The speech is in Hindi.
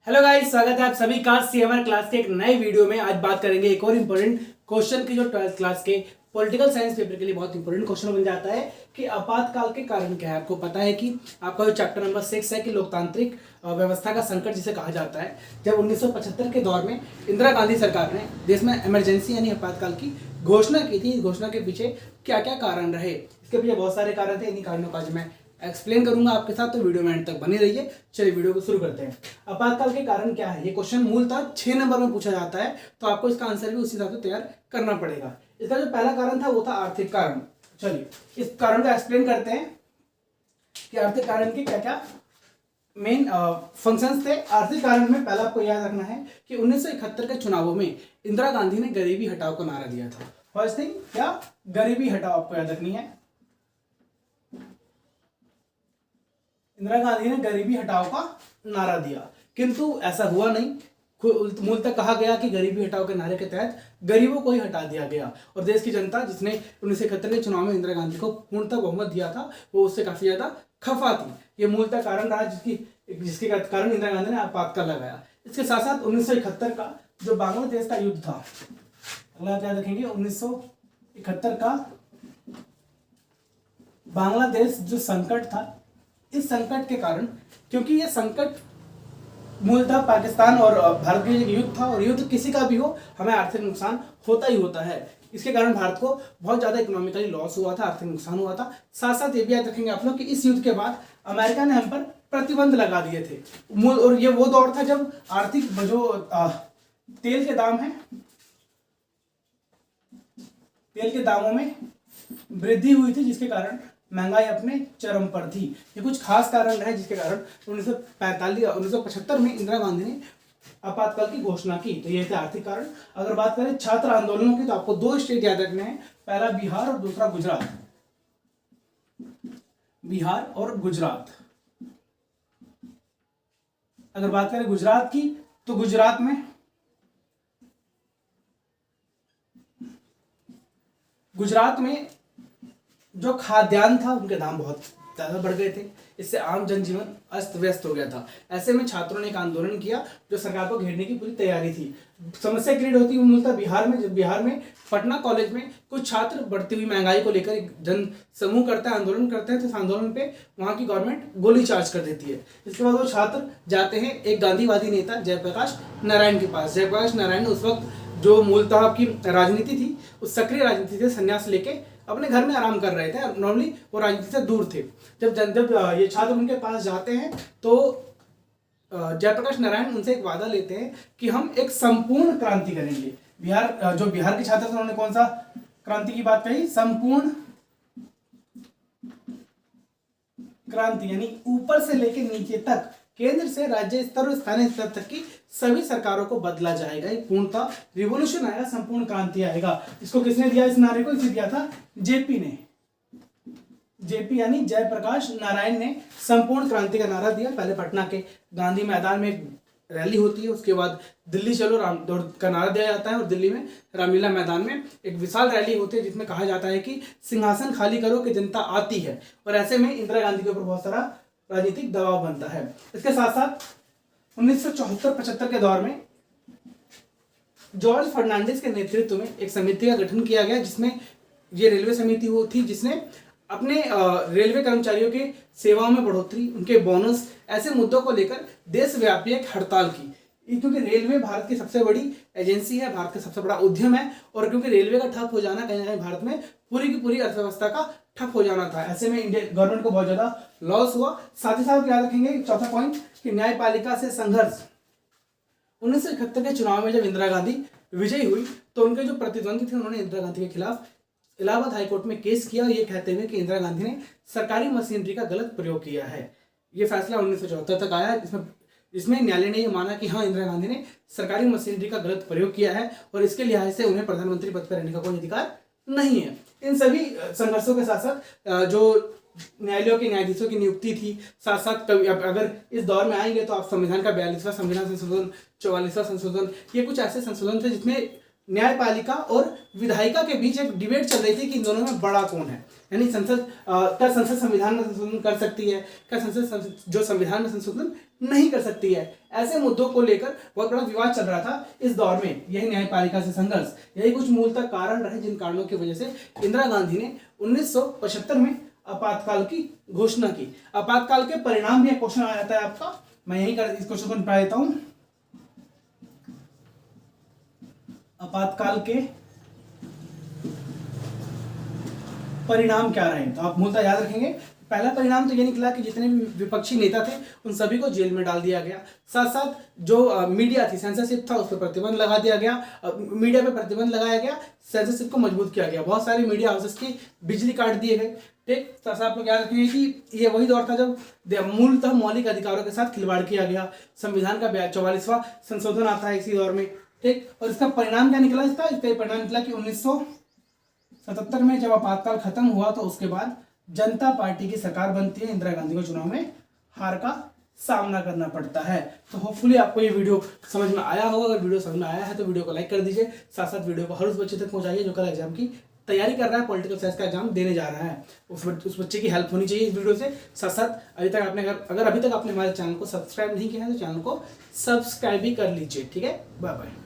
हेलो गाइस, स्वागत है आप सभी का सीएमआर क्लास के एक नए वीडियो में। आज बात करेंगे एक और इम्पोर्टेंट क्वेश्चन की जो 12th क्लास के पॉलिटिकल साइंस पेपर के लिए बहुत इंपॉर्टेंट क्वेश्चन बन जाता है कि आपातकाल के कारण क्या है। आपको पता है कि आपका जो चैप्टर नंबर 6 है कि लोकतांत्रिक व्यवस्था का संकट जिसे कहा जाता है, जब 1975 के दौर में इंदिरा गांधी सरकार ने देश में इमरजेंसी यानी आपातकाल की घोषणा की थी। इस घोषणा के पीछे क्या क्या कारण रहे, इसके पीछे बहुत सारे कारण थे। इन्हीं कारणों का आज मैं एक्सप्लेन करूंगा आपके साथ, तो वीडियो में एंड तक बने रहिए। चलिए वीडियो को शुरू करते हैं। आपातकाल के कारण क्या है, ये क्वेश्चन मूलतः 6 नंबर में पूछा जाता है, तो आपको इसका आंसर भी उसी हिसाब से तैयार करना पड़ेगा। इसका जो पहला कारण था वो था आर्थिक कारण। चलिए इस कारण को एक्सप्लेन करते हैं कि आर्थिक कारण के क्या क्या मेन फंक्शंस थे। आर्थिक कारण में पहला आपको याद रखना है कि 1971 के चुनावों में इंदिरा गांधी ने गरीबी हटाओ का नारा दिया था। फर्स्ट थिंग क्या, गरीबी हटाओ आपको याद रखनी है। इंदिरा गांधी ने गरीबी हटाओ का नारा दिया, किंतु ऐसा हुआ नहीं। मूलतः कहा गया कि गरीबी हटाओ के नारे के तहत गरीबों को ही हटा दिया गया और देश की जनता जिसने 1971 के चुनाव में इंदिरा गांधी को पूर्णतः बहुमत दिया था, वो उससे काफी ज्यादा खफा थी। ये मूलतः कारण रहा जिसके कारण इंदिरा गांधी ने आपातकाल लगाया। इसके साथ साथ 1971 का जो बांग्लादेश का युद्ध था, अगला क्या देखेंगे, 1971 का बांग्लादेश जो संकट था, इस संकट के कारण, क्योंकि ये संकट मूलतः पाकिस्तान और भारत के युद्ध था, और युद्ध किसी का भी हो हमें आर्थिक नुकसान होता ही होता है। इसके कारण भारत को बहुत ज्यादा इकोनॉमिकली लॉस हुआ था, आर्थिक नुकसान हुआ था। साथ साथ ये भी याद रखेंगे आप लोग कि इस युद्ध के बाद अमेरिका ने हम पर प्रतिबंध लगा दिए थे। और ये वो दौर था जब आर्थिक जो तेल के दाम है, तेल के दामों में वृद्धि हुई थी, जिसके कारण महंगाई अपने चरम पर थी। ये कुछ खास कारण रहे जिसके कारण 1975 में इंदिरा गांधी ने आपातकाल की घोषणा की। तो ये थे आर्थिक कारण। अगर बात करें छात्र आंदोलनों की, तो आपको दो स्टेट याद रखने हैं, पहला बिहार और दूसरा गुजरात। बिहार और गुजरात। अगर बात करें गुजरात की, तो गुजरात में जो खाद्यान्न था उनके दाम बहुत ज्यादा बढ़ गए थे। इससे आम जनजीवन अस्त व्यस्त हो गया था। ऐसे में छात्रों ने एक आंदोलन किया जो सरकार को घेरने की पूरी तैयारी थी। समस्या क्रिएट होती है मूलतः बिहार में, जब बिहार में पटना कॉलेज में कुछ छात्र बढ़ती हुई महंगाई को लेकर एक जन समूह करता है, आंदोलन करते हैं, तो इस आंदोलन पे वहां की गवर्नमेंट गोली चार्ज कर देती है। इसके बाद वो छात्र जाते हैं एक गांधीवादी नेता जयप्रकाश नारायण के पास। जयप्रकाश नारायण उस वक्त जो मूलतः आपकी राजनीति थी, उस सक्रिय राजनीति से संन्यास लेके अपने घर में आराम कर रहे थे। नॉर्मली वो राजनीति से दूर थे। जब ये छात्र उनके पास जाते हैं, तो जयप्रकाश नारायण उनसे एक वादा लेते हैं कि हम एक संपूर्ण क्रांति करेंगे। जो बिहार के छात्र थे, उन्होंने कौन सा क्रांति की बात कही, संपूर्ण क्रांति, यानी ऊपर से लेकर नीचे तक, केंद्र से राज्य स्तर और स्थानीय स्तर तक की सभी सरकारों को बदला जाएगा। एक पूर्णतः रिवोल्यूशन आएगा, संपूर्ण क्रांति आएगा। इसको किसने दिया, इस नारे को इसे दिया था जेपी ने। जेपी यानी जयप्रकाश नारायण ने संपूर्ण क्रांति का नारा दिया। पहले पटना के गांधी मैदान में एक रैली होती है, उसके बाद दिल्ली चलो राम दौड़ का नारा दिया जाता है, और दिल्ली में रामलीला मैदान में एक विशाल रैली होती है जिसमें कहा जाता है कि सिंहासन खाली करो कि जनता आती है। और ऐसे में इंदिरा गांधी के ऊपर बहुत सारा राजनीतिक दबाव बनता है। इसके साथ साथ 1974-75 के दौर में जॉर्ज फर्नांडिस के नेतृत्व में एक समिति का गठन किया गया, जिसमें ये रेलवे समिति वो थी जिसने अपने रेलवे कर्मचारियों के सेवाओं में बढ़ोतरी, उनके बोनस, ऐसे मुद्दों को लेकर देशव्यापी एक हड़ताल की। क्योंकि रेलवे भारत की सबसे बड़ी एजेंसी है, भारत का सबसे बड़ा उद्यम है, और क्योंकि रेलवे का ठप हो जाना कहीं ना कहीं भारत में पूरी की पूरी अर्थव्यवस्था का ठप हो जाना था। ऐसे में इंडियन गवर्नमेंट को बहुत ज्यादा लॉस हुआ। साथ ही साथ याद रखेंगे चौथा पॉइंट कि न्यायपालिका से संघर्ष। 1971 के चुनाव में जब इंदिरा गांधी विजयी हुई, तो उनके जो प्रतिद्वंदी थे, उन्होंने इंदिरा गांधी के खिलाफ इलाहाबाद हाईकोर्ट में केस किया, ये कहते हुए कि इंदिरा गांधी ने सरकारी मशीनरी का गलत प्रयोग किया है। ये फैसला 1974 तक आया, जिसमें न्यायालय ने यह माना कि हाँ, इंदिरा गांधी ने सरकारी मशीनरी का गलत प्रयोग किया है, और इसके लिहाज से उन्हें प्रधानमंत्री पद पर रहने का कोई अधिकार नहीं है। इन सभी संघर्षों के साथ साथ जो न्यायालयों के न्यायाधीशों की नियुक्ति थी, साथ साथ अगर इस दौर में आएंगे तो आप संविधान का 42वां संविधान संशोधन, 44वां संशोधन, ये कुछ ऐसे संशोधन थे जिसमें न्यायपालिका और विधायिका के बीच एक डिबेट चल रही थी कि इन दोनों में बड़ा कौन है। यानी क्या संसद संविधान में संशोधन कर सकती है, क्या संसद जो संविधान में संशोधन नहीं कर सकती है। ऐसे मुद्दों को लेकर बहुत बड़ा विवाद चल रहा था इस दौर में। यही न्यायपालिका से संघर्ष, यही कुछ मूलतः कारण रहे जिन कारणों की वजह से इंदिरा गांधी ने 1975 में आपातकाल की घोषणा की। आपातकाल के परिणाम भी क्वेश्चन आ जाता है आपका, मैं यही कर इस क्वेश्चन को निपटा देता हूं। आपातकाल के परिणाम क्या रहे, तो आप मूलतः याद रखेंगे। पहला परिणाम तो ये निकला कि जितने भी विपक्षी नेता थे उन सभी को जेल में डाल दिया गया। साथ साथ जो मीडिया थी, सेंसरशिप था, उस पर प्रतिबंध लगा दिया गया। मीडिया पे प्रतिबंध लगाया गया, सेंसरशिप को मजबूत किया गया। बहुत सारे मीडिया हाउसेस की बिजली काट दिए गए। ठीक, साथ आप लोग याद रखेंगे कि ये वही दौर था जब मूलतः मौलिक अधिकारों के साथ खिलवाड़ किया गया। संविधान का 44वां संशोधन आता है इसी दौर में। ठीक, और इसका परिणाम क्या निकला? इसका परिणाम निकला कि 1977 में जब आपातकाल खत्म हुआ तो उसके बाद जनता पार्टी की सरकार बनती है। इंदिरा गांधी को चुनाव में हार का सामना करना पड़ता है। तो होपफुली आपको ये वीडियो समझ में आया होगा। अगर वीडियो समझ में आया है तो वीडियो को लाइक कर दीजिए। साथ साथ वीडियो को हर उस बच्चे तक पहुंचाइए जो कल एग्जाम की तैयारी कर रहा है, पॉलिटिकल साइंस का एग्जाम देने जा रहा है। उस बच्चे की हेल्प होनी चाहिए इस वीडियो से। साथ साथ अगर अभी तक आपने हमारे चैनल को सब्सक्राइब नहीं किया है तो चैनल को सब्सक्राइब भी कर लीजिए। ठीक है, बाय बाय।